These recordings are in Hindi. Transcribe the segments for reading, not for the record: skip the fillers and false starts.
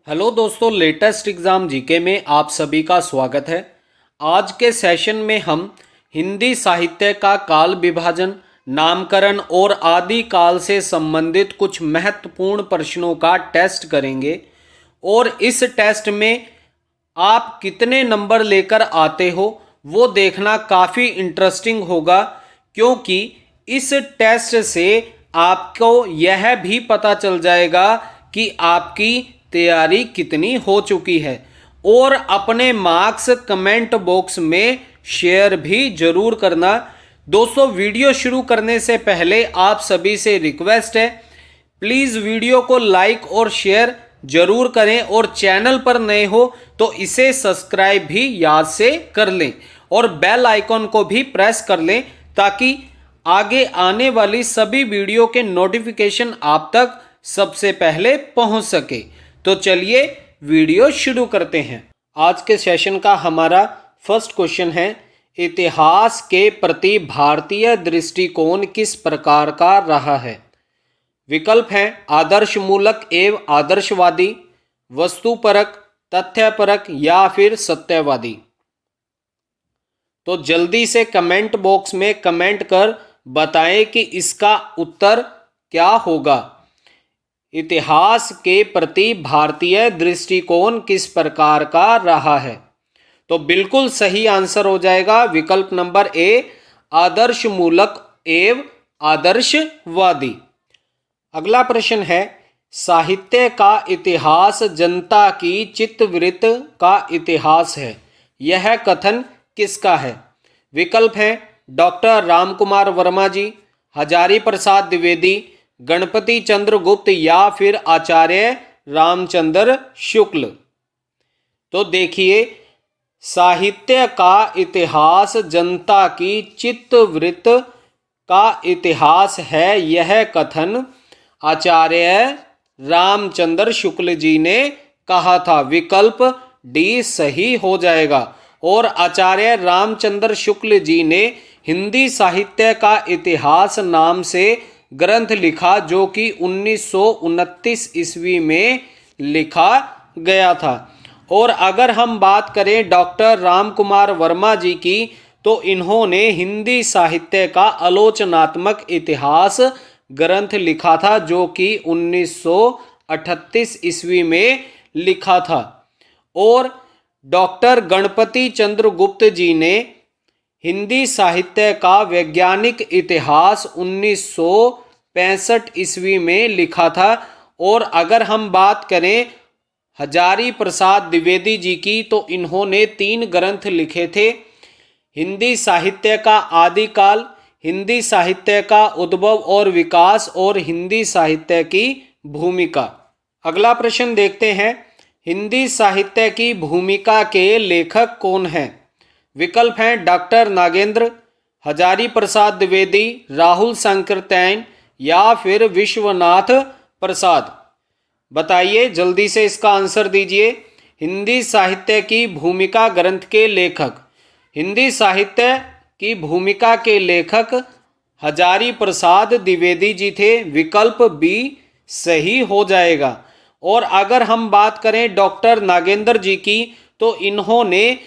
हेलो दोस्तों, लेटेस्ट एग्ज़ाम जीके में आप सभी का स्वागत है। आज के सेशन में हम हिंदी साहित्य का काल विभाजन, नामकरण और आदि काल से संबंधित कुछ महत्वपूर्ण प्रश्नों का टेस्ट करेंगे। और इस टेस्ट में आप कितने नंबर लेकर आते हो वो देखना काफ़ी इंटरेस्टिंग होगा, क्योंकि इस टेस्ट से आपको यह भी पता चल जाएगा कि आपकी तैयारी कितनी हो चुकी है। और अपने मार्क्स कमेंट बॉक्स में शेयर भी जरूर करना। दोस्तों, वीडियो शुरू करने से पहले आप सभी से रिक्वेस्ट है, प्लीज़ वीडियो को लाइक और शेयर जरूर करें और चैनल पर नए हो तो इसे सब्सक्राइब भी याद से कर लें और बेल आइकॉन को भी प्रेस कर लें ताकि आगे आने वाली सभी वीडियो के नोटिफिकेशन आप तक सबसे पहले पहुंच सके। तो चलिए वीडियो शुरू करते हैं। आज के सेशन का हमारा फर्स्ट क्वेश्चन है, इतिहास के प्रति भारतीय दृष्टिकोण किस प्रकार का रहा है। विकल्प हैं आदर्शमूलक एवं आदर्शवादी, वस्तुपरक, तथ्यपरक या फिर सत्यवादी। तो जल्दी से कमेंट बॉक्स में कमेंट कर बताएं कि इसका उत्तर क्या होगा। इतिहास के प्रति भारतीय दृष्टिकोण किस प्रकार का रहा है। तो बिल्कुल सही आंसर हो जाएगा विकल्प नंबर ए, आदर्शमूलक एवं आदर्शवादी। अगला प्रश्न है, साहित्य का इतिहास जनता की चित्तवृत्ति का इतिहास है, यह कथन किसका है। विकल्प हैं डॉक्टर रामकुमार वर्मा जी, हजारी प्रसाद द्विवेदी, गणपति चंद्र गुप्त या फिर आचार्य रामचंद्र शुक्ल। तो देखिए, साहित्य का इतिहास जनता की चित्तवृत्ति का इतिहास है, यह कथन आचार्य रामचंद्र शुक्ल जी ने कहा था। विकल्प डी सही हो जाएगा। और आचार्य रामचंद्र शुक्ल जी ने हिंदी साहित्य का इतिहास नाम से ग्रंथ लिखा, जो कि 1929 ईस्वी में लिखा गया था। और अगर हम बात करें डॉक्टर रामकुमार वर्मा जी की, तो इन्होंने हिंदी साहित्य का आलोचनात्मक इतिहास ग्रंथ लिखा था, जो कि 1938 ईस्वी में लिखा था। और डॉक्टर गणपति चंद्र गुप्त जी ने हिंदी साहित्य का वैज्ञानिक इतिहास 1965 ईस्वी में लिखा था। और अगर हम बात करें हजारी प्रसाद द्विवेदी जी की, तो इन्होंने 3 ग्रंथ लिखे थे, हिंदी साहित्य का आदिकाल, हिंदी साहित्य का उद्भव और विकास और हिंदी साहित्य की भूमिका। अगला प्रश्न देखते हैं, हिंदी साहित्य की भूमिका के लेखक कौन हैं। विकल्प हैं डॉक्टर नागेंद्र, हजारी प्रसाद द्विवेदी, राहुल सांकृत्यायन या फिर विश्वनाथ प्रसाद। बताइए, जल्दी से इसका आंसर दीजिए। हिंदी साहित्य की भूमिका ग्रंथ के लेखक, हिंदी साहित्य की भूमिका के लेखक हजारी प्रसाद द्विवेदी जी थे। विकल्प बी सही हो जाएगा। और अगर हम बात करें डॉक्टर नागेंद्र जी की, तो इन्होंने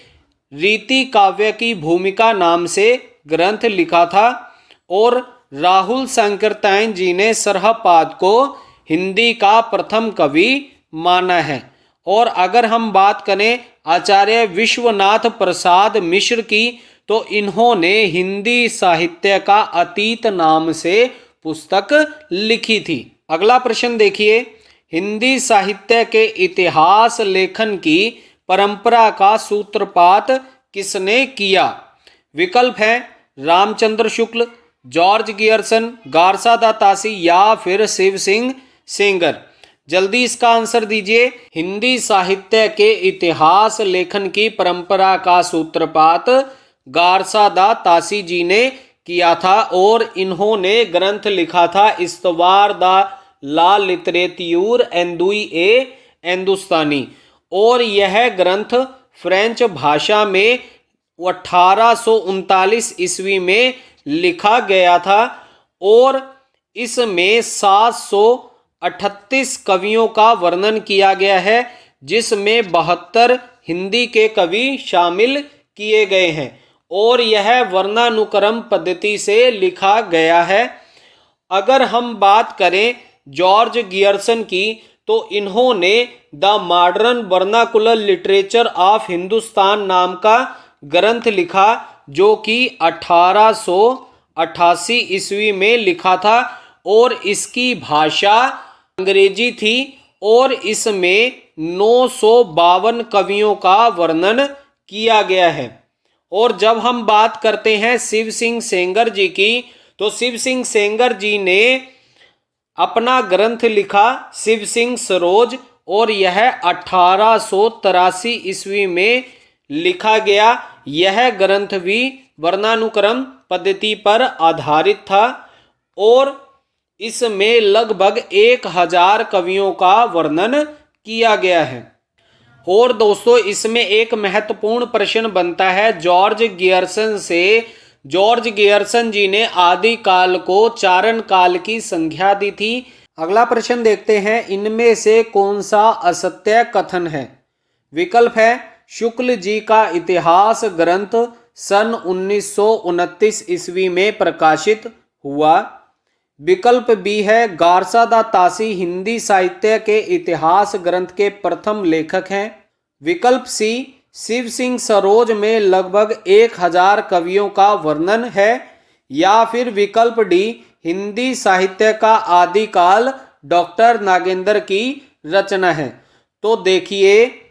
रीति काव्य की भूमिका नाम से ग्रंथ लिखा था। और राहुल सांकृत्यायन जी ने सरहपाद को हिंदी का प्रथम कवि माना है। और अगर हम बात करें आचार्य विश्वनाथ प्रसाद मिश्र की, तो इन्होंने हिंदी साहित्य का अतीत नाम से पुस्तक लिखी थी। अगला प्रश्न देखिए, हिंदी साहित्य के इतिहास लेखन की परंपरा का सूत्रपात किसने किया। विकल्प हैं रामचंद्र शुक्ल, जॉर्ज गियर्सन, गारसादा तासी या फिर शिव सिंह सेंगर। जल्दी इसका आंसर दीजिए। हिंदी साहित्य के इतिहास लेखन की परंपरा का सूत्रपात गारसादा तासी जी ने किया था। और इन्होंने ग्रंथ लिखा था इस्तवार दा ला लिटरेत्यूर एंदुई ए हिंदुस्तानी। और यह ग्रंथ फ्रेंच भाषा में 1839 ईस्वी में लिखा गया था। और इसमें 738 कवियों का वर्णन किया गया है, जिसमें 72 हिंदी के कवि शामिल किए गए हैं और यह वर्णानुक्रम पद्धति से लिखा गया है। अगर हम बात करें जॉर्ज गियर्सन की, तो इन्होंने the modern vernacular literature of Hindustan नाम का ग्रंथ लिखा, जो कि 1888 ईस्वी में लिखा था और इसकी भाषा अंग्रेजी थी और इसमें 952 कवियों का वर्णन किया गया है। और जब हम बात करते हैं शिव सिंह सेंगर जी की, तो शिव सिंह सेंगर जी ने अपना ग्रंथ लिखा शिव सिंह सरोज और यह 1883 ईस्वी में लिखा गया। यह ग्रंथ भी वर्णानुक्रम पद्धति पर आधारित था और इसमें लगभग 1000 कवियों का वर्णन किया गया है। और दोस्तों, इसमें एक महत्वपूर्ण प्रश्न बनता है जॉर्ज गियर्सन से। जॉर्ज गियर्सन जी ने आदि काल को चारण काल की संज्ञा दी थी। अगला प्रश्न देखते हैं, इनमें से कौन सा असत्य कथन है? विकल्प है शुक्ल जी का इतिहास ग्रंथ सन 1929 ईस्वी में प्रकाशित हुआ। विकल्प बी है गारसा दा तासी हिंदी साहित्य के इतिहास ग्रंथ के प्रथम लेखक हैं। विकल्प सी शिव सिंह सरोज में लगभग 1000 कवियों का वर्णन है। या फिर विकल्प डी हिंदी साहित्य का आदिकाल डॉक्टर नागेंद्र की रचना है। तो देखिए,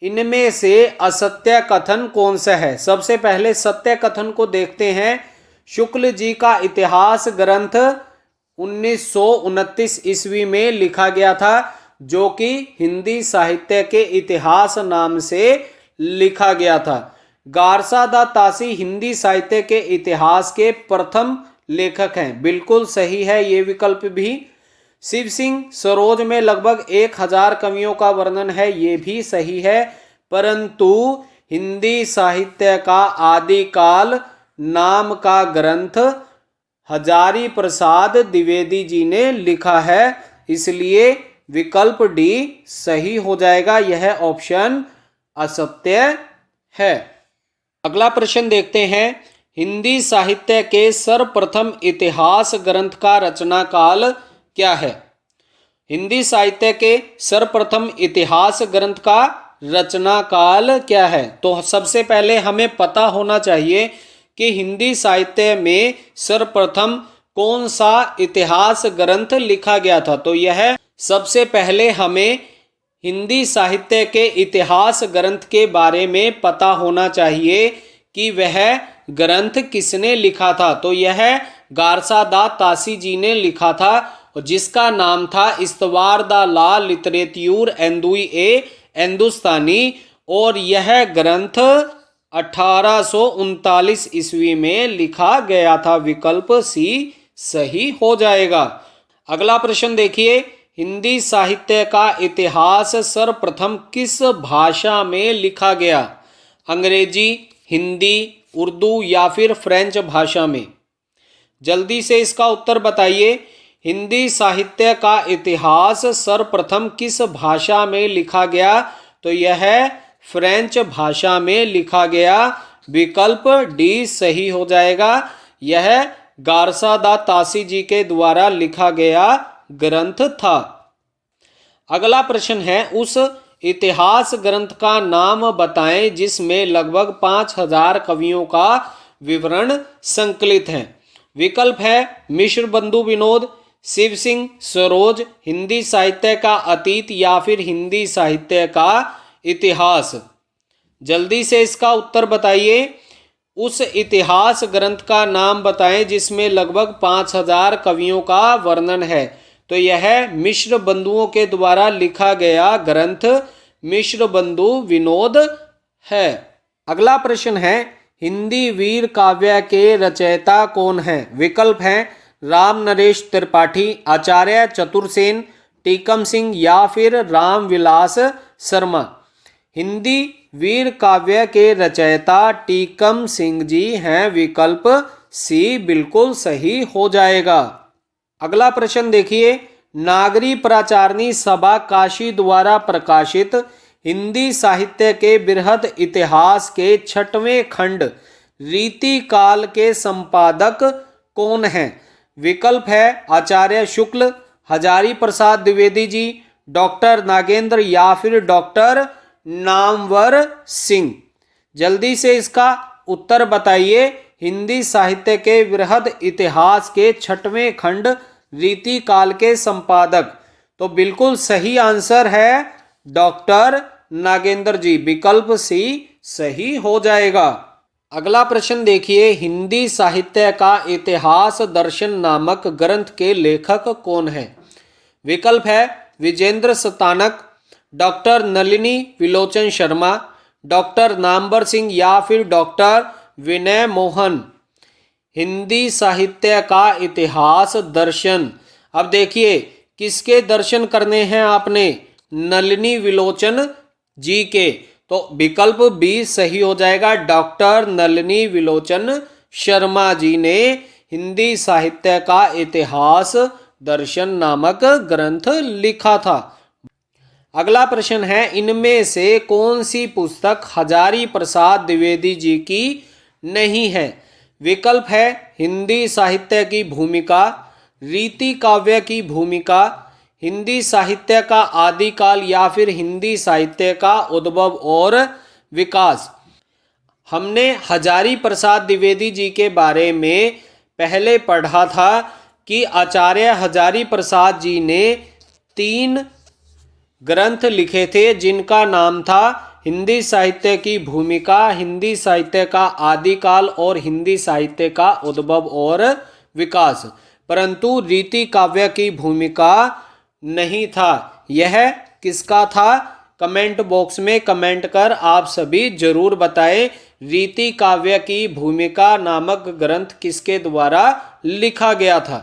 इनमें से असत्य कथन कौन सा है? सबसे पहले सत्य कथन को देखते हैं। शुक्ल जी का इतिहास ग्रंथ 1929 ईस्वी में लिखा गया था, जो कि हिंदी साहित्य के इतिहास नाम से लिखा गया था। गारसा दा तासी हिंदी साहित्य के इतिहास के प्रथम लेखक हैं। बिल्कुल सही है ये विकल्प भी। शिव सिंह सरोज में लगभग 1000 कवियों का वर्णन है, ये भी सही है। परंतु हिंदी साहित्य का आदिकाल नाम का ग्रंथ हजारी प्रसाद द्विवेदी जी ने लिखा है, इसलिए विकल्प डी सही हो जाएगा। यह ऑप्शन असत्य है। अगला प्रश्न देखते हैं, हिंदी साहित्य के सर्वप्रथम इतिहास ग्रंथ का रचना काल क्या है? हिंदी साहित्य के सर्वप्रथम इतिहास ग्रंथ का रचना काल क्या है? तो सबसे पहले हमें पता होना चाहिए कि हिंदी साहित्य में सर्वप्रथम कौन सा इतिहास ग्रंथ लिखा गया था। तो यह सबसे पहले हमें हिंदी साहित्य के इतिहास ग्रंथ के बारे में पता होना चाहिए कि वह ग्रंथ किसने लिखा था। तो यह गारसा दा तासी जी ने लिखा था, जिसका नाम था इस्तवार दा ला लिटरेत्यूर एंदुई ए हिंदुस्तानी, और यह ग्रंथ 1839 ईस्वी में लिखा गया था। विकल्प सी सही हो जाएगा। अगला प्रश्न देखिए, हिंदी साहित्य का इतिहास सर्वप्रथम किस भाषा में लिखा गया? अंग्रेजी, हिंदी, उर्दू या फिर फ्रेंच भाषा में? जल्दी से इसका उत्तर बताइए। हिंदी साहित्य का इतिहास सर्वप्रथम किस भाषा में लिखा गया? तो यह फ्रेंच भाषा में लिखा गया। विकल्प डी सही हो जाएगा। यह गारसा दा तासी जी के द्वारा लिखा गया ग्रंथ था। अगला प्रश्न है, उस इतिहास ग्रंथ का नाम बताएं जिसमें लगभग 5000 कवियों का विवरण संकलित है। विकल्प है मिश्र बंधु विनोद, शिव सिंह सरोज, हिंदी साहित्य का अतीत या फिर हिंदी साहित्य का इतिहास। जल्दी से इसका उत्तर बताइए। उस इतिहास ग्रंथ का नाम बताएं जिसमें लगभग 5000 कवियों का वर्णन है। तो यह मिश्र बंधुओं के द्वारा लिखा गया ग्रंथ मिश्र बंधु विनोद है। अगला प्रश्न है, हिंदी वीर काव्य के रचयिता कौन है? विकल्प हैं राम नरेश त्रिपाठी, आचार्य चतुरसेन, टीकम सिंह या फिर रामविलास शर्मा। हिंदी वीर काव्य के रचयिता टीकम सिंह जी हैं। विकल्प सी बिल्कुल सही हो जाएगा। अगला प्रश्न देखिए, नागरी प्राचारणी सभा काशी द्वारा प्रकाशित हिंदी साहित्य के बृहद इतिहास के 6वें खंड रीति काल के संपादक कौन हैं? विकल्प है आचार्य शुक्ल, हजारी प्रसाद द्विवेदी जी, डॉक्टर नागेंद्र या फिर डॉक्टर नामवर सिंह। जल्दी से इसका उत्तर बताइए। हिंदी साहित्य के बृहद इतिहास के 6वें खंड रीति काल के संपादक, तो बिल्कुल सही आंसर है डॉक्टर नागेंद्र जी। विकल्प सी सही हो जाएगा। अगला प्रश्न देखिए, हिंदी साहित्य का इतिहास दर्शन नामक ग्रंथ के लेखक कौन है? विकल्प है विजेंद्र शतानक, डॉक्टर नलिनी विलोचन शर्मा, डॉक्टर नामवर सिंह या फिर डॉक्टर विनय मोहन। हिंदी साहित्य का इतिहास दर्शन, अब देखिए किसके दर्शन करने हैं आपने? नलिनी विलोचन जी के, तो विकल्प बी सही हो जाएगा। डॉक्टर नलिनी विलोचन शर्मा जी ने हिंदी साहित्य का इतिहास दर्शन नामक ग्रंथ लिखा था। अगला प्रश्न है, इनमें से कौन सी पुस्तक हजारी प्रसाद द्विवेदी जी की नहीं है? विकल्प है हिंदी साहित्य की भूमिका, रीति काव्य की भूमिका, हिंदी साहित्य का आदिकाल या फिर हिंदी साहित्य का उद्भव और विकास। हमने हजारी प्रसाद द्विवेदी जी के बारे में पहले पढ़ा था कि आचार्य हजारी प्रसाद जी ने 3 ग्रंथ लिखे थे जिनका नाम था हिंदी साहित्य की भूमिका, हिंदी साहित्य का आदिकाल और हिंदी साहित्य का उद्भव और विकास। परंतु रीति काव्य की भूमिका नहीं था। यह किसका था? कमेंट बॉक्स में कमेंट कर आप सभी जरूर बताएं, रीति काव्य की भूमिका नामक ग्रंथ किसके द्वारा लिखा गया था।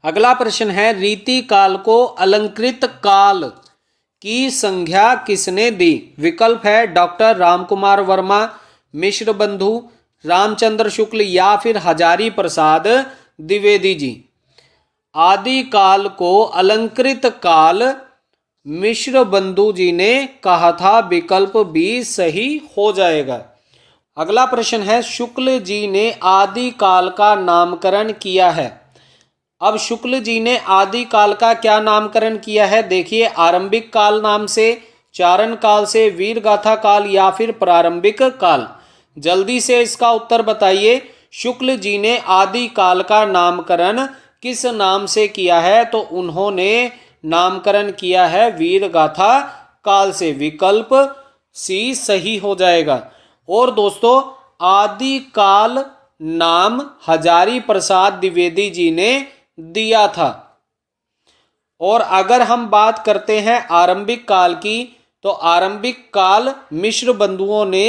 अगला प्रश्न है, रीति काल को अलंकृत काल की संज्ञा किसने दी? विकल्प है डॉक्टर रामकुमार वर्मा, मिश्र बंधु, रामचंद्र शुक्ल या फिर हजारी प्रसाद द्विवेदी जी। आदि काल को अलंकृत काल मिश्र बंधु जी ने कहा था। विकल्प बी सही हो जाएगा। अगला प्रश्न है, शुक्ल जी ने आदि काल का नामकरण किया है। अब शुक्ल जी ने आदि काल का क्या नामकरण किया है? देखिए, आरंभिक काल नाम से, चारण काल से, वीर गाथा काल या फिर प्रारंभिक काल। जल्दी से इसका उत्तर बताइए। शुक्ल जी ने आदि काल का नामकरण किस नाम से किया है? तो उन्होंने नामकरण किया है वीर गाथा काल से। विकल्प सी सही हो जाएगा। और दोस्तों, आदि काल नाम हजारी प्रसाद द्विवेदी जी ने दिया था। और अगर हम बात करते हैं आरंभिक काल की, तो आरंभिक काल मिश्र बंधुओं ने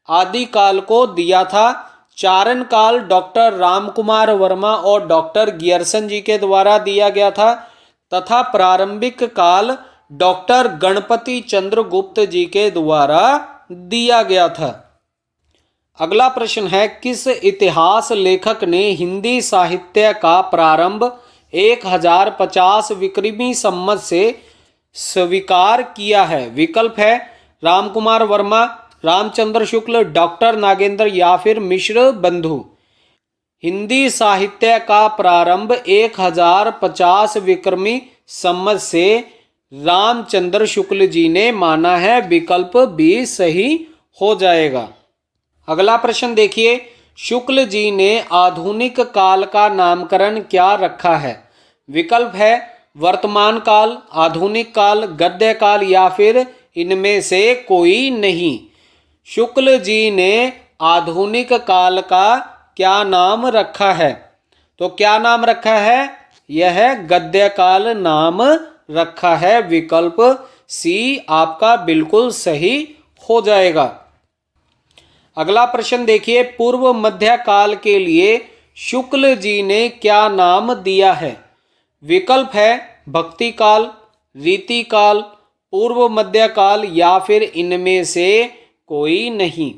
आदि काल को दिया था। चारण काल डॉक्टर रामकुमार वर्मा और डॉक्टर गियर्सन जी के द्वारा दिया गया था, तथा प्रारंभिक काल डॉक्टर गणपति चंद्र गुप्त जी के द्वारा दिया गया था। अगला प्रश्न है, किस इतिहास लेखक ने हिंदी साहित्य का प्रारंभ 1050 विक्रमी संवत से स्वीकार किया है? विकल्प है रामकुमार वर्मा, रामचंद्र शुक्ल, डॉक्टर नागेंद्र या फिर मिश्र बंधु। हिंदी साहित्य का प्रारंभ 1050 विक्रमी संवत से रामचंद्र शुक्ल जी ने माना है। विकल्प बी सही हो जाएगा। अगला प्रश्न देखिए, शुक्ल जी ने आधुनिक काल का नामकरण क्या रखा है? विकल्प है वर्तमान काल, आधुनिक काल, गद्य काल या फिर इनमें से कोई नहीं। शुक्ल जी ने आधुनिक काल का क्या नाम रखा है? तो क्या नाम रखा है? यह गद्य काल नाम रखा है। विकल्प सी आपका बिल्कुल सही हो जाएगा। अगला प्रश्न देखिए, पूर्व मध्य काल के लिए शुक्ल जी ने क्या नाम दिया है? विकल्प है भक्ति काल, रीति काल, पूर्व मध्य काल या फिर इनमें से कोई नहीं।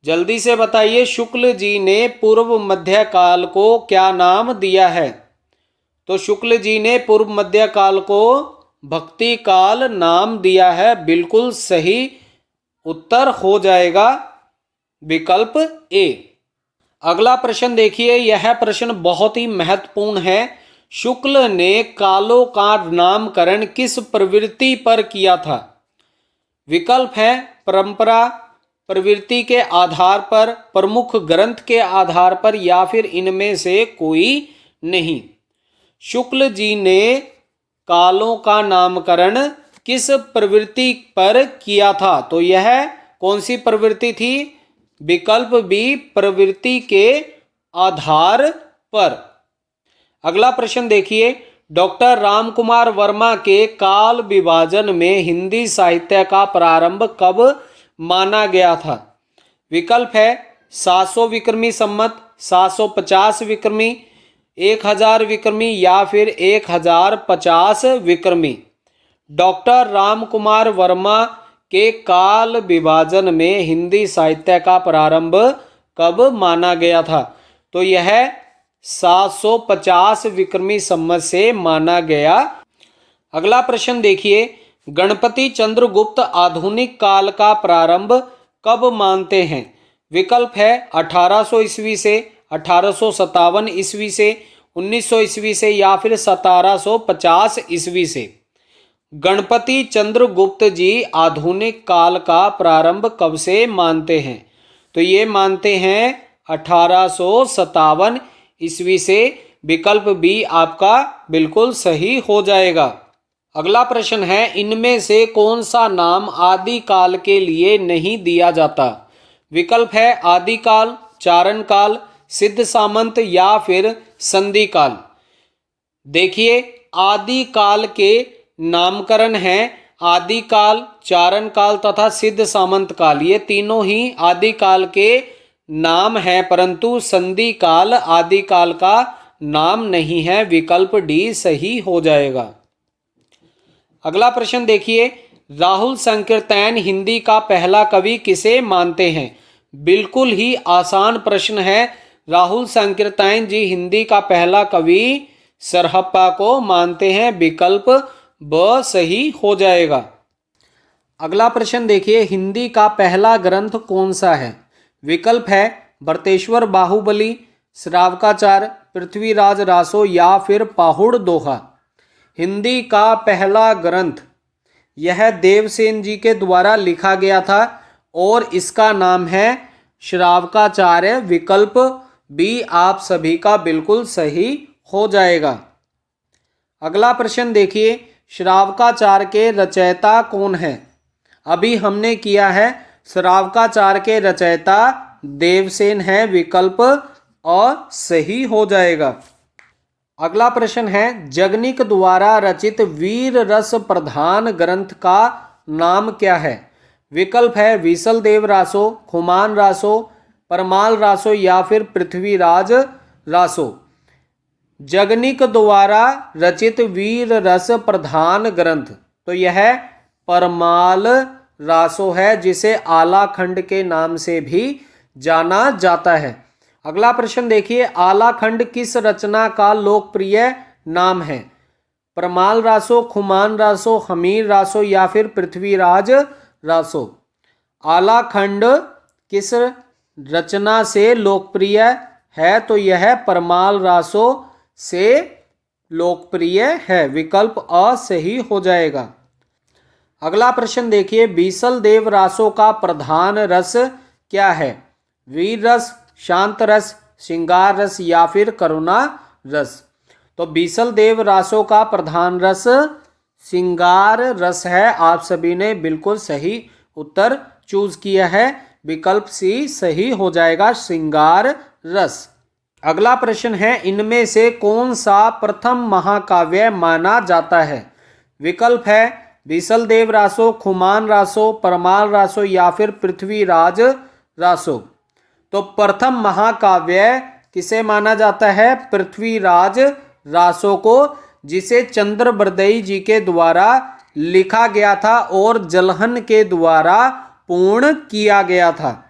जल्दी से बताइए, शुक्ल जी ने पूर्व मध्य काल को क्या नाम दिया है? तो शुक्ल जी ने पूर्व मध्य काल को भक्ति काल नाम दिया है, बिल्कुल सही उत्तर हो जाएगा विकल्प ए। अगला प्रश्न देखिए, यह प्रश्न बहुत ही महत्वपूर्ण है। शुक्ल ने कालों का नामकरण किस प्रवृत्ति पर किया था? विकल्प है परंपरा, प्रवृत्ति के आधार पर, प्रमुख ग्रंथ के आधार पर, या फिर इनमें से कोई नहीं। शुक्ल जी ने कालों का नामकरण किस प्रवृत्ति पर किया था? तो यह कौन सी प्रवृत्ति थी? विकल्प बी, प्रवृत्ति के आधार पर। अगला प्रश्न देखिए, डॉक्टर रामकुमार वर्मा के काल विभाजन में हिंदी साहित्य का प्रारंभ कब माना गया था? विकल्प है 700 विक्रमी संमत, 750 विक्रमी, 1000 विक्रमी, या फिर 1050 विक्रमी। डॉक्टर रामकुमार वर्मा के काल विभाजन में हिंदी साहित्य का प्रारंभ कब माना गया था? तो यह 750 विक्रमी संमत से माना गया। अगला प्रश्न देखिए, गणपति चंद्रगुप्त आधुनिक काल का प्रारंभ कब मानते हैं? विकल्प है 1800 ईस्वी से, 1857 ईस्वी से, 1900 ईस्वी से, या फिर 1750 ईस्वी से। गणपति चंद्रगुप्त जी आधुनिक काल का प्रारंभ कब से मानते हैं? तो ये मानते हैं 1857 ईस्वी से। विकल्प बी आपका बिल्कुल सही हो जाएगा। अगला प्रश्न है, इनमें से कौन सा नाम आदिकाल के लिए नहीं दिया जाता? विकल्प है आदिकाल, चारण काल, सिद्ध सामंत, या फिर संधि काल। देखिए, आदिकाल के नामकरण हैं आदिकाल, चारण काल तथा सिद्ध सामंत काल। ये तीनों ही आदिकाल के नाम हैं, परंतु संधि काल आदिकाल का नाम नहीं है। विकल्प डी सही हो जाएगा। अगला प्रश्न देखिए, राहुल संकीर्तन हिंदी का पहला कवि किसे मानते हैं? बिल्कुल ही आसान प्रश्न है। राहुल संकीर्तन जी हिंदी का पहला कवि सरहप्पा को मानते हैं। विकल्प ब सही हो जाएगा। अगला प्रश्न देखिए, हिंदी का पहला ग्रंथ कौन सा है? विकल्प है भरतेश्वर बाहुबली, श्रावकाचार, पृथ्वीराज रासो, या फिर पाहुड़ दोहा। हिंदी का पहला ग्रंथ यह देवसेन जी के द्वारा लिखा गया था और इसका नाम है श्रावकाचार्य। विकल्प बी आप सभी का बिल्कुल सही हो जाएगा। अगला प्रश्न देखिए, श्रावकाचार के रचयिता कौन है? अभी हमने किया है, श्रावकाचार के रचयिता देवसेन है। विकल्प अ सही हो जाएगा। अगला प्रश्न है, जगनिक द्वारा रचित वीर रस प्रधान ग्रंथ का नाम क्या है? विकल्प है विसलदेव रासो, खुमान रासो, परमाल रासो, या फिर पृथ्वीराज रासो। जगनिक द्वारा रचित वीर रस प्रधान ग्रंथ, तो यह परमाल रासो है, जिसे आला खंड के नाम से भी जाना जाता है। अगला प्रश्न देखिए, आला खंड किस रचना का लोकप्रिय नाम है? परमाल रासो, खुमान रासो, हमीर रासो, या फिर पृथ्वीराज रासो। आला खंड किस रचना से लोकप्रिय है? तो यह परमाल रासो से लोकप्रिय है। विकल्प अ सही हो जाएगा। अगला प्रश्न देखिए, बीसलदेव रासो का प्रधान रस क्या है? वीर रस, शांत रस, श्रृंगार रस, या फिर करुणा रस। तो बीसलदेव रासो का प्रधान रस श्रृंगार रस है। आप सभी ने बिल्कुल सही उत्तर चूज किया है। विकल्प सी सही हो जाएगा, श्रृंगार रस। अगला प्रश्न है, इनमें से कौन सा प्रथम महाकाव्य माना जाता है? विकल्प है बीसलदेव रासो, खुमान रासो, परमाल रासो, या फिर पृथ्वीराज रासो। तो प्रथम महाकाव्य किसे माना जाता है? पृथ्वीराज रासो को, जिसे चंद्रबरदई जी के द्वारा लिखा गया था और जलहन के द्वारा पूर्ण किया गया था।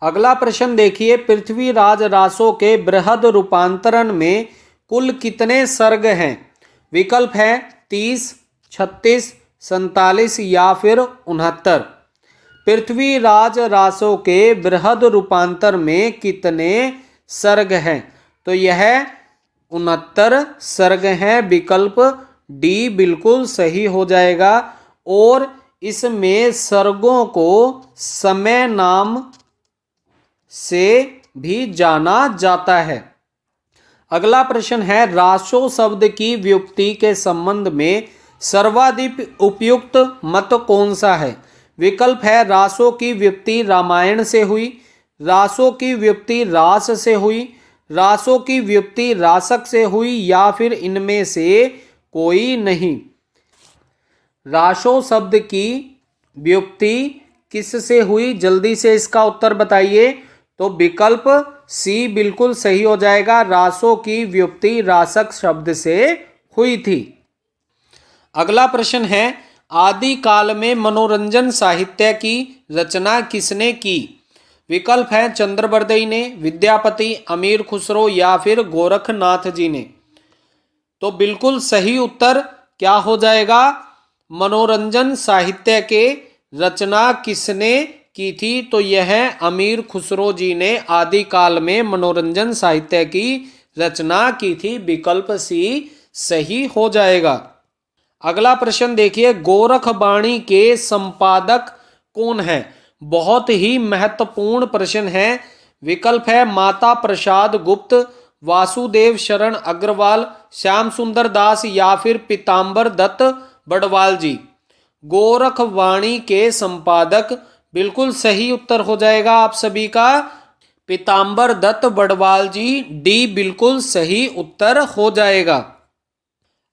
अगला प्रश्न देखिए, पृथ्वीराज रासो के बृहद रूपांतरण में कुल कितने सर्ग हैं? विकल्प है 30, 36, 47 या फिर 69। पृथ्वीराज रासो के बृहद रूपांतर में कितने सर्ग हैं? तो यह 69 सर्ग हैं। विकल्प डी बिल्कुल सही हो जाएगा। और इसमें सर्गों को समय नाम से भी जाना जाता है। अगला प्रश्न है, रासो शब्द की व्युत्पत्ति के संबंध में सर्वाधिक उपयुक्त मत कौन सा है? विकल्प है, रासो की व्युत्पत्ति रामायण से हुई, रासो की व्युत्पत्ति रास से हुई, रासो की व्युत्पत्ति रासक से हुई या फिर इनमें से कोई नहीं। रासो शब्द की व्युत्पत्ति किससे हुई? जल्दी से इसका उत्तर बताइए। तो विकल्प सी बिल्कुल सही हो जाएगा। रासो की व्युत्पत्ति रासक शब्द से हुई थी। अगला प्रश्न है, आदिकाल में मनोरंजन साहित्य की रचना किसने की? विकल्प है, चंद्रबरदई ने, विद्यापति, अमीर खुसरो या फिर गोरखनाथ जी ने। तो बिल्कुल सही उत्तर क्या हो जाएगा? मनोरंजन साहित्य के रचना किसने की थी? तो यह अमीर खुसरो जी ने आदिकाल में मनोरंजन साहित्य की रचना की थी। विकल्प सी सही हो जाएगा। अगला प्रश्न देखिए, गोरखवाणी के संपादक कौन है? बहुत ही महत्वपूर्ण प्रश्न है। विकल्प है, माता प्रसाद गुप्त, वासुदेव शरण अग्रवाल, श्याम सुंदर दास या फिर पीताम्बर दत्त बड़वाल जी। गोरखवाणी के संपादक बिल्कुल सही उत्तर हो जाएगा आप सभी का, पीताम्बर दत्त बड़वाल जी। डी बिल्कुल सही उत्तर हो जाएगा।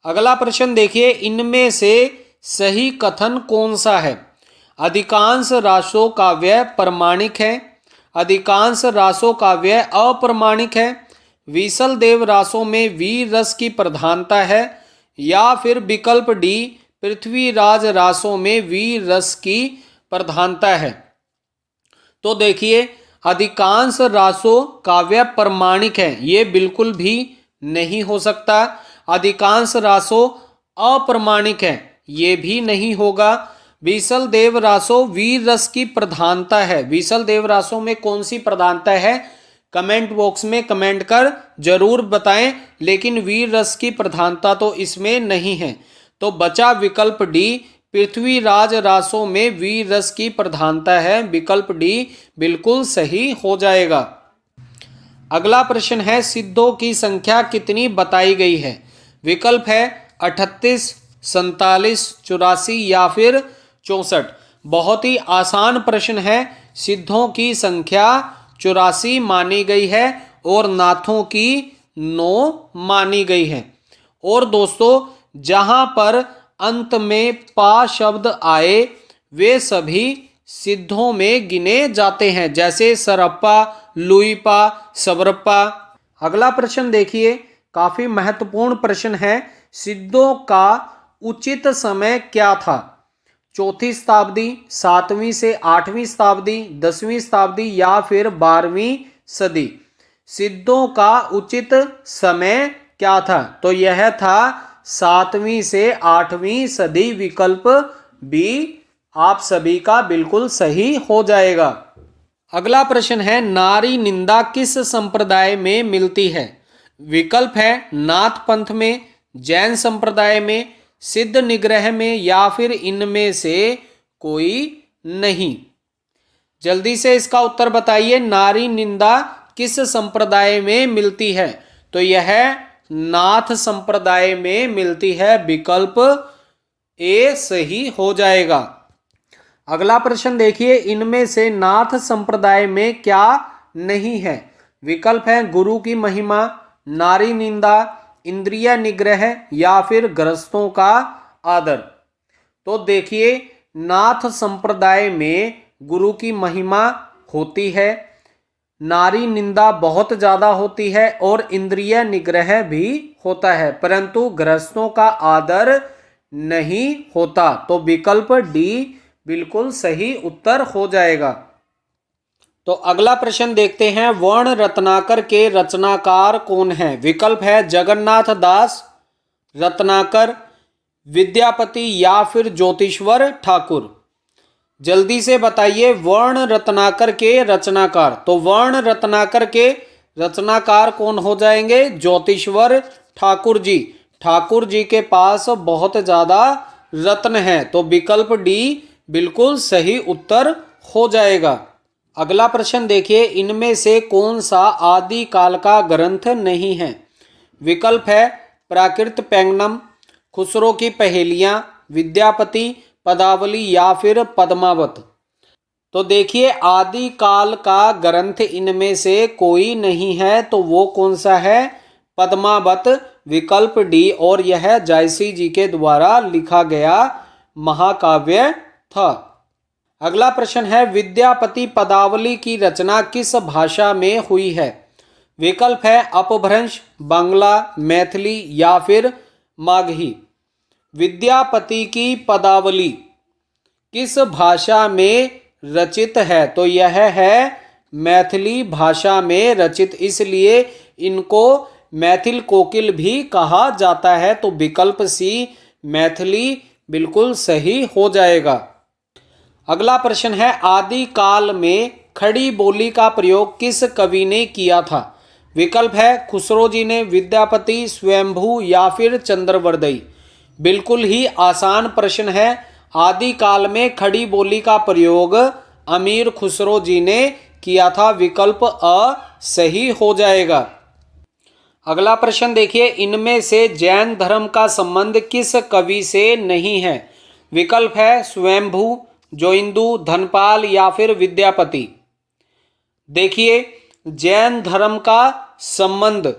अगला प्रश्न देखिए, इनमें से सही कथन कौन सा है? अधिकांश रासो काव्य प्रमाणिक है, अधिकांश रासो काव्य अप्रमाणिक है, विसल देव रासों में वीर रस की प्रधानता है या फिर विकल्प डी पृथ्वीराज रासों में वीर रस की प्रधानता है। तो देखिए, अधिकांश रासो काव्य प्रमाणिक है, ये बिल्कुल भी नहीं हो सकता। अधिकांश रासो अप्रमाणिक है, ये भी नहीं होगा। विसल देव रासो वीर रस की प्रधानता है, विसल देव रासों में कौन सी प्रधानता है? कमेंट बॉक्स में कमेंट कर जरूर बताएं। लेकिन वीर रस की प्रधानता तो इसमें नहीं है। तो बचा विकल्प डी, पृथ्वीराज रासों में वीर रस की प्रधानता है। विकल्प डी बिल्कुल सही हो जाएगा। अगला प्रश्न है, सिद्धों की संख्या कितनी बताई गई है? विकल्प है 38, 47, 84 या फिर 64। बहुत ही आसान प्रश्न है। सिद्धों की संख्या 84 मानी गई है और नाथों की 9 मानी गई है। और दोस्तों, जहां पर अंत में पा शब्द आए वे सभी सिद्धों में गिने जाते हैं, जैसे सरप्पा, लुईपा, सबरप्पा। अगला प्रश्न देखिए, काफी महत्वपूर्ण प्रश्न है। सिद्धों का उचित समय क्या था? चौथी शताब्दी, 7वीं से 8वीं शताब्दी, 10वीं शताब्दी या फिर 12वीं सदी। सिद्धों का उचित समय क्या था? तो यह था 7वीं से 8वीं सदी। विकल्प बी आप सभी का बिल्कुल सही हो जाएगा। अगला प्रश्न है, नारी निंदा किस संप्रदाय में मिलती है? विकल्प है, नाथ पंथ में, जैन संप्रदाय में, सिद्ध निग्रह में या फिर इनमें से कोई नहीं। जल्दी से इसका उत्तर बताइए। नारी निंदा किस संप्रदाय में मिलती है? तो यह नाथ संप्रदाय में मिलती है। विकल्प ए सही हो जाएगा। अगला प्रश्न देखिए, इनमें से नाथ संप्रदाय में क्या नहीं है? विकल्प है, गुरु की महिमा, नारी निंदा, इंद्रिय निग्रह या फिर गृहस्थों का आदर। तो देखिए, नाथ संप्रदाय में गुरु की महिमा होती है, नारी निंदा बहुत ज्यादा होती है और इंद्रिय निग्रह भी होता है, परंतु गृहस्थों का आदर नहीं होता। तो विकल्प डी बिल्कुल सही उत्तर हो जाएगा। तो अगला प्रश्न देखते हैं, वर्ण रत्नाकर के रचनाकार कौन है? विकल्प है, जगन्नाथ दास रत्नाकर, विद्यापति या फिर ज्योतिश्वर ठाकुर? जल्दी से बताइए। वर्ण रत्नाकर के रचनाकार, तो वर्ण रत्नाकर के रचनाकार कौन हो जाएंगे? ज्योतिश्वर ठाकुर जी। ठाकुर जी के पास बहुत ज्यादा रत्न हैं, तो विकल्प डी बिल्कुल सही उत्तर हो जाएगा। अगला प्रश्न देखिए, इनमें से कौन सा आदि काल का ग्रंथ नहीं है? विकल्प है प्राकृत पैंगनम, खुसरो की पहेलियां, विद्यापति, पदावली या फिर पद्मावत। तो देखिए, आदि काल का ग्रंथ इनमें से कोई नहीं है, तो वो कौन सा है? पद्मावत, विकल्प डी। और यह जायसी जी के द्वारा लिखा गया महाकाव्य था। अगला प्रश्न है, विद्यापति पदावली की रचना किस भाषा में हुई है? विकल्प है अपभ्रंश, बांग्ला, मैथिली या फिर मागही। विद्यापति की पदावली किस भाषा में रचित है? तो यह है मैथिली भाषा में रचित, इसलिए इनको मैथिल कोकिल भी कहा जाता है। तो विकल्प सी मैथिली बिल्कुल सही हो जाएगा। अगला प्रश्न है, आदि काल में खड़ी बोली का प्रयोग किस कवि ने किया था? विकल्प है खुसरो जी ने, विद्यापति, स्वयंभू या फिर चंद्रवरदई। बिल्कुल ही आसान प्रश्न है। आदि काल में खड़ी बोली का प्रयोग अमीर खुसरो जी ने किया था। विकल्प अ सही हो जाएगा। अगला प्रश्न देखिए, इनमें से जैन धर्म का संबंध किस कवि से नहीं है? विकल्प है स्वयंभू, जोइंदू, धनपाल या फिर विद्यापति। देखिए, जैन धर्म का संबंध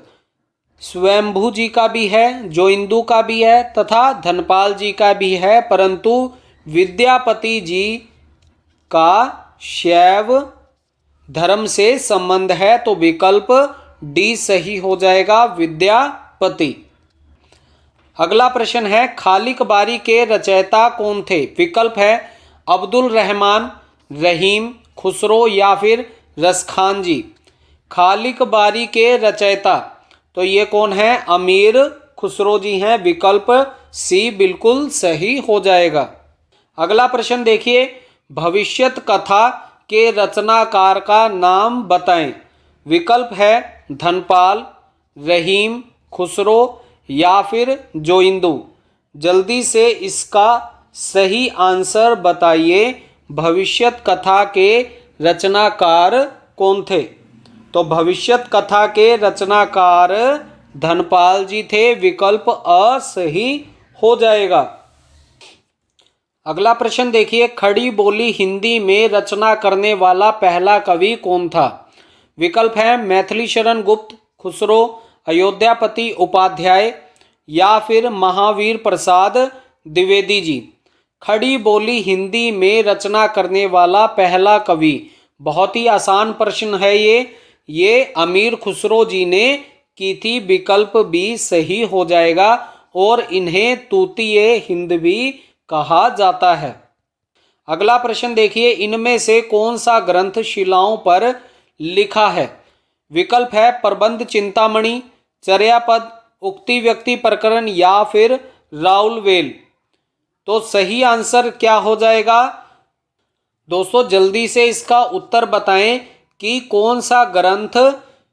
स्वयंभू जी का भी है, जोइंदू का भी है तथा धनपाल जी का भी है, परंतु विद्यापति जी का शैव धर्म से संबंध है। तो विकल्प डी सही हो जाएगा, विद्यापति। अगला प्रश्न है, खालिक बारी के रचयिता कौन थे? विकल्प है अब्दुल रहमान, रहीम, खुसरो या फिर रसखान जी। खालिक बारी के रचयिता तो ये कौन है? अमीर खुसरो जी हैं। विकल्प सी बिल्कुल सही हो जाएगा। अगला प्रश्न देखिए, भविष्यत कथा के रचनाकार का नाम बताएं। विकल्प है धनपाल, रहीम, खुसरो या फिर जोइंदू। जल्दी से इसका सही आंसर बताइए। भविष्यत कथा के रचनाकार कौन थे? तो भविष्यत कथा के रचनाकार धनपाल जी थे। विकल्प अ सही हो जाएगा। अगला प्रश्न देखिए, खड़ी बोली हिंदी में रचना करने वाला पहला कवि कौन था? विकल्प है मैथिली शरण गुप्त, खुसरो, अयोध्यापति उपाध्याय या फिर महावीर प्रसाद द्विवेदी जी। खड़ी बोली हिंदी में रचना करने वाला पहला कवि, बहुत ही आसान प्रश्न है ये अमीर खुसरो जी ने की थी। विकल्प बी सही हो जाएगा और इन्हें तूतीय हिंद भी कहा जाता है। अगला प्रश्न देखिए, इनमें से कौन सा ग्रंथ शिलाओं पर लिखा है? विकल्प है प्रबंध चिंतामणि, चर्यापद, उक्ति व्यक्ति प्रकरण या फिर राउलवेल। तो सही आंसर क्या हो जाएगा? दोस्तों जल्दी से इसका उत्तर बताएं कि कौन सा ग्रंथ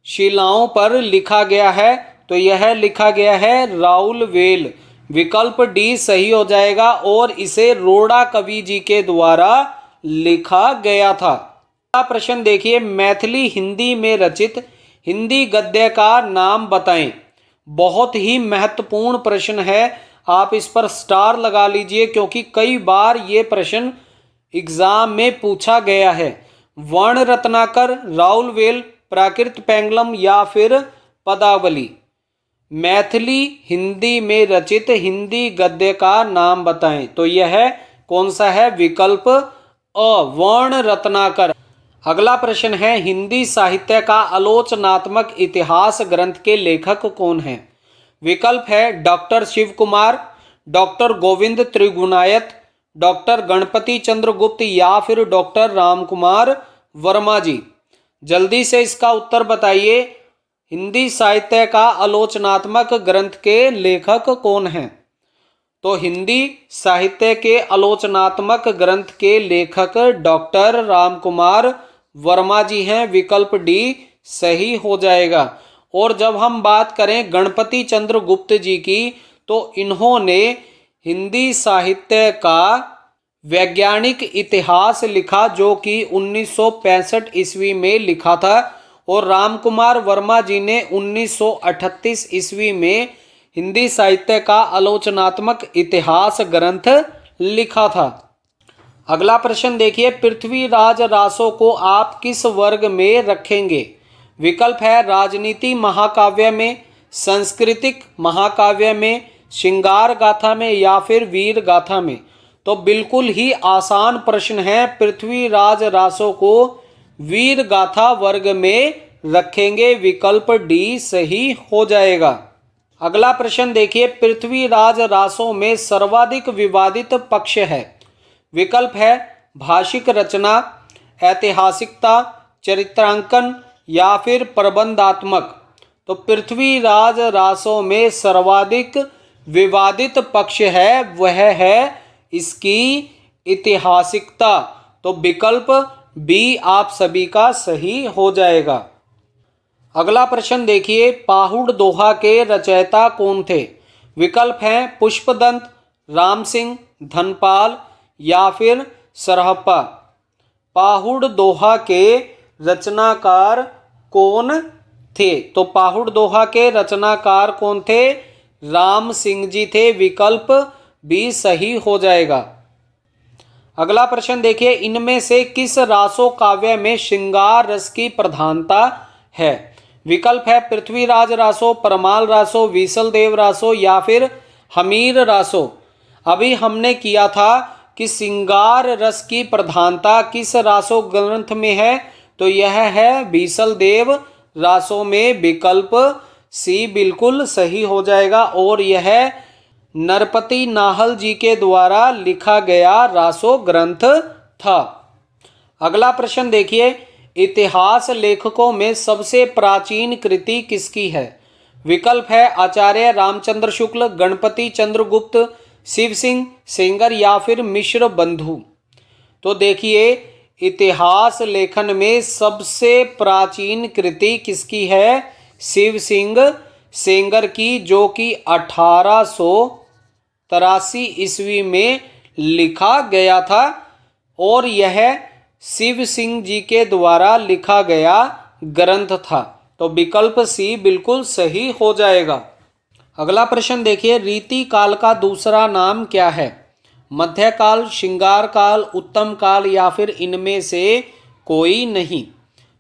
शिलाओं पर लिखा गया है। तो यह लिखा गया है राउलवेल। विकल्प डी सही हो जाएगा और इसे रोड़ा कवि जी के द्वारा लिखा गया था। अगला प्रश्न देखिए, मैथिली हिंदी में रचित हिंदी गद्य का नाम बताएं। बहुत ही महत्वपूर्ण प्रश्न है, आप इस पर स्टार लगा लीजिए क्योंकि कई बार ये प्रश्न एग्जाम में पूछा गया है। वर्ण रत्नाकर, राउलवेल, प्राकृत पैंगलम या फिर पदावली। मैथिली हिंदी में रचित हिंदी गद्य का नाम बताएं। तो यह कौन सा है? विकल्प अ वर्ण रत्नाकर। अगला प्रश्न है, हिंदी साहित्य का आलोचनात्मक इतिहास ग्रंथ के लेखक कौन है? विकल्प है doctor Shiv Kumar, doctor Govind Trigunayat, doctor Ganpati Chandra Gupt या फिर डॉक्टर रामकुमार वर्मा जी। जल्दी से इसका उत्तर बताइए। हिंदी साहित्य का आलोचनात्मक ग्रंथ के लेखक कौन हैं? तो हिंदी साहित्य के आलोचनात्मक ग्रंथ के लेखक डॉक्टर रामकुमार वर्मा जी हैं, विकल्प डी सही हो जाएगा। और जब हम बात करें गणपति चंद्र गुप्त जी की, तो इन्होंने हिंदी साहित्य का वैज्ञानिक इतिहास लिखा, जो कि 1965 ईस्वी में लिखा था। और रामकुमार वर्मा जी ने 1938 ईस्वी में हिंदी साहित्य का आलोचनात्मक इतिहास ग्रंथ लिखा था। अगला प्रश्न देखिए, पृथ्वीराज रासो को आप किस वर्ग में रखेंगे? विकल्प है राजनीति महाकाव्य में, सांस्कृतिक महाकाव्य में, श्रृंगार गाथा में या फिर वीर गाथा में। तो बिल्कुल ही आसान प्रश्न है, पृथ्वीराज रासो को वीर गाथा वर्ग में रखेंगे, विकल्प डी सही हो जाएगा। अगला प्रश्न देखिए, पृथ्वीराज रासो में सर्वाधिक विवादित पक्ष है। विकल्प है भाषिक रचना, ऐतिहासिकता, चरित्रांकन या फिर प्रबंधात्मक। तो पृथ्वीराज रासो में सर्वाधिक विवादित पक्ष है, वह है इसकी ऐतिहासिकता। तो विकल्प बी आप सभी का सही हो जाएगा। अगला प्रश्न देखिए, पाहुड़ दोहा के रचयिता कौन थे? विकल्प हैं पुष्पदंत, राम सिंह, धनपाल या फिर सरहप्पा। पाहुड़ दोहा के रचनाकार कौन थे? तो पाहुड़ दोहा के रचनाकार कौन थे? राम सिंह जी थे, विकल्प भी सही हो जाएगा। अगला प्रश्न देखिए, इनमें से किस रासो काव्य में श्रृंगार रस की प्रधानता है? विकल्प है पृथ्वीराज रासो, परमाल रासो, विसल देव रासो या फिर हमीर रासो। अभी हमने किया था कि श्रृंगार रस की प्रधानता किस रासो ग्रंथ में है, तो यह है विसल देव रासो में, विकल्प सी बिल्कुल सही हो जाएगा। और यह नरपति नाहल जी के द्वारा लिखा गया रासो ग्रंथ था। अगला प्रश्न देखिए, इतिहास लेखकों में सबसे प्राचीन कृति किसकी है? विकल्प है आचार्य रामचंद्र शुक्ल, गणपति चंद्र गुप्त, शिव सिंह सेंगर या फिर मिश्र बंधु। तो देखिए, इतिहास लेखन में सबसे प्राचीन कृति किसकी है? शिव सिंह सेंगर की, जो कि 1883 ईस्वी में लिखा गया था। और यह शिव सिंह जी के द्वारा लिखा गया ग्रंथ था। तो विकल्प सी बिल्कुल सही हो जाएगा। अगला प्रश्न देखिए, रीति काल का दूसरा नाम क्या है? मध्यकाल, श्रृंगार काल, उत्तम काल या फिर इनमें से कोई नहीं।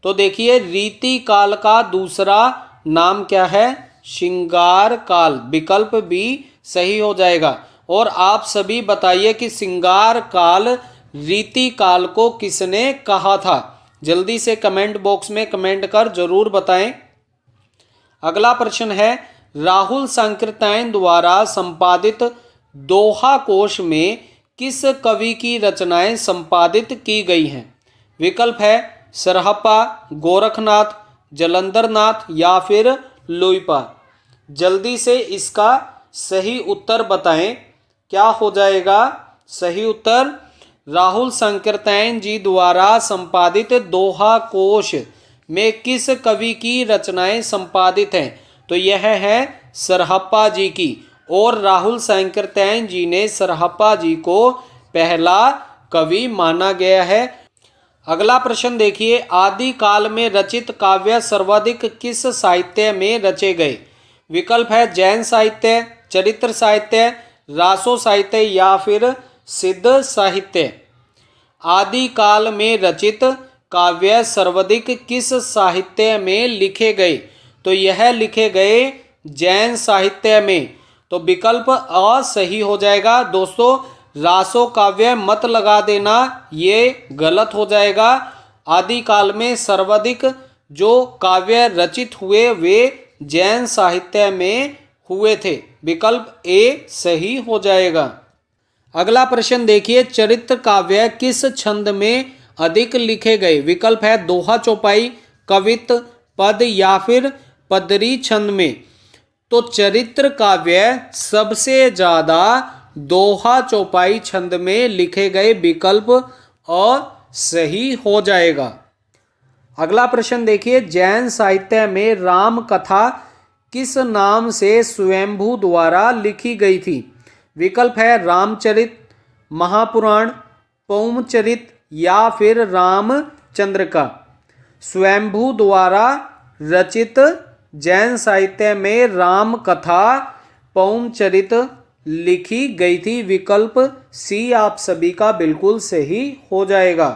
तो देखिए, रीति काल का दूसरा नाम क्या है? श्रृंगार काल, विकल्प भी सही हो जाएगा। और आप सभी बताइए कि श्रृंगार काल रीति काल को किसने कहा था? जल्दी से कमेंट बॉक्स में कमेंट कर जरूर बताएं। अगला प्रश्न है, राहुल सांकृत्यायन द्वारा संपादित दोहा कोश में किस कवि की रचनाएं संपादित की गई हैं? विकल्प है सरहप्पा, गोरखनाथ, जलंधरनाथ या फिर लोईपा। जल्दी से इसका सही उत्तर बताएं, क्या हो जाएगा सही उत्तर? राहुल सांकृत्यायन जी द्वारा संपादित दोहा कोश में किस कवि की रचनाएं संपादित हैं? तो यह है सरहप्पा जी की। और राहुल सांकृत्यायन जी ने सरहप्पा जी को पहला कवि माना गया है। अगला प्रश्न देखिए, आदि काल में रचित काव्य सर्वाधिक किस साहित्य में रचे गए? विकल्प है जैन साहित्य, चरित्र साहित्य, रासो साहित्य या फिर सिद्ध साहित्य। आदि काल में रचित काव्य सर्वाधिक किस साहित्य में लिखे गए? तो यह लिखे गए जैन साहित्य में। तो विकल्प अ सही हो जाएगा। दोस्तों, रासो काव्य मत लगा देना, ये गलत हो जाएगा। आदि काल में सर्वाधिक जो काव्य रचित हुए वे जैन साहित्य में हुए थे, विकल्प ए सही हो जाएगा। अगला प्रश्न देखिए, चरित्र काव्य किस छंद में अधिक लिखे गए? विकल्प है दोहा चौपाई, कवित्त, पद या फिर पदरी छंद में। तो चरित्र काव्य सबसे ज्यादा दोहा चौपाई छंद में लिखे गए विकल्प अ सही हो जाएगा। अगला प्रश्न देखिए, जैन साहित्य में राम कथा किस नाम से स्वयंभू द्वारा लिखी गई थी? विकल्प है रामचरित, महापुराण, पौमचरित या फिर रामचंद्र का। स्वयंभू द्वारा रचित जैन साहित्य में राम कथा पौमचरित लिखी गई थी। विकल्प सी आप सभी का बिल्कुल सही हो जाएगा।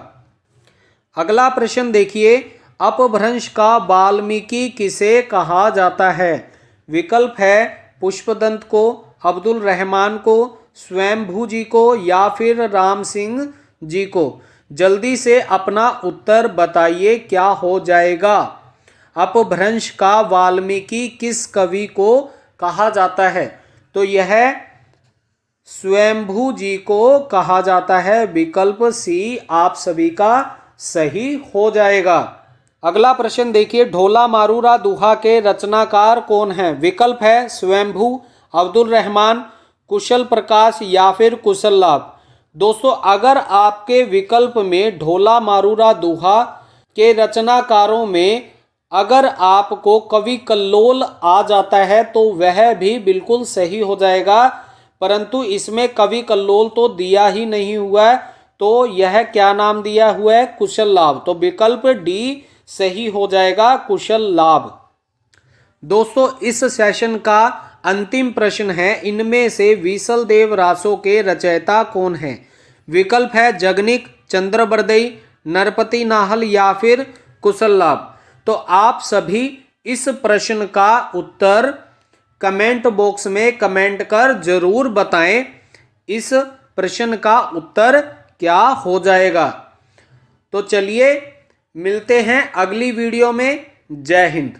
अगला प्रश्न देखिए, अपभ्रंश का वाल्मीकि किसे कहा जाता है? विकल्प है पुष्पदंत को, अब्दुल रहमान को, स्वयंभू जी को या फिर राम सिंह जी को। जल्दी से अपना उत्तर बताइए, क्या हो जाएगा? अपभ्रंश का वाल्मीकि किस कवि को कहा जाता है? तो यह स्वयंभू जी को कहा जाता है। विकल्प सी आप सभी का सही हो जाएगा। अगला प्रश्न देखिए, ढोला मारूरा दोहा के रचनाकार कौन हैं? विकल्प है स्वयंभू, अब्दुल रहमान, कुशल प्रकाश या फिर कुशल लाभ। दोस्तों, अगर आपके विकल्प में ढोला मारूरा दोहा के रचनाकारों में अगर आपको कवि कल्लोल आ जाता है तो वह भी बिल्कुल सही हो जाएगा, परंतु इसमें कवि कल्लोल तो दिया ही नहीं हुआ है, तो यह क्या नाम दिया हुआ है? कुशल लाभ। तो विकल्प डी सही हो जाएगा, कुशल लाभ। दोस्तों, इस सेशन का अंतिम प्रश्न है, इनमें से विसलदेव रासों के रचयिता कौन हैं? विकल्प है जगनिक, चंद्रबरदई, नरपति नाहल या फिर कुशल लाभ। तो आप सभी इस प्रश्न का उत्तर कमेंट बॉक्स में कमेंट कर जरूर बताएं, इस प्रश्न का उत्तर क्या हो जाएगा। तो चलिए मिलते हैं अगली वीडियो में। जय हिंद।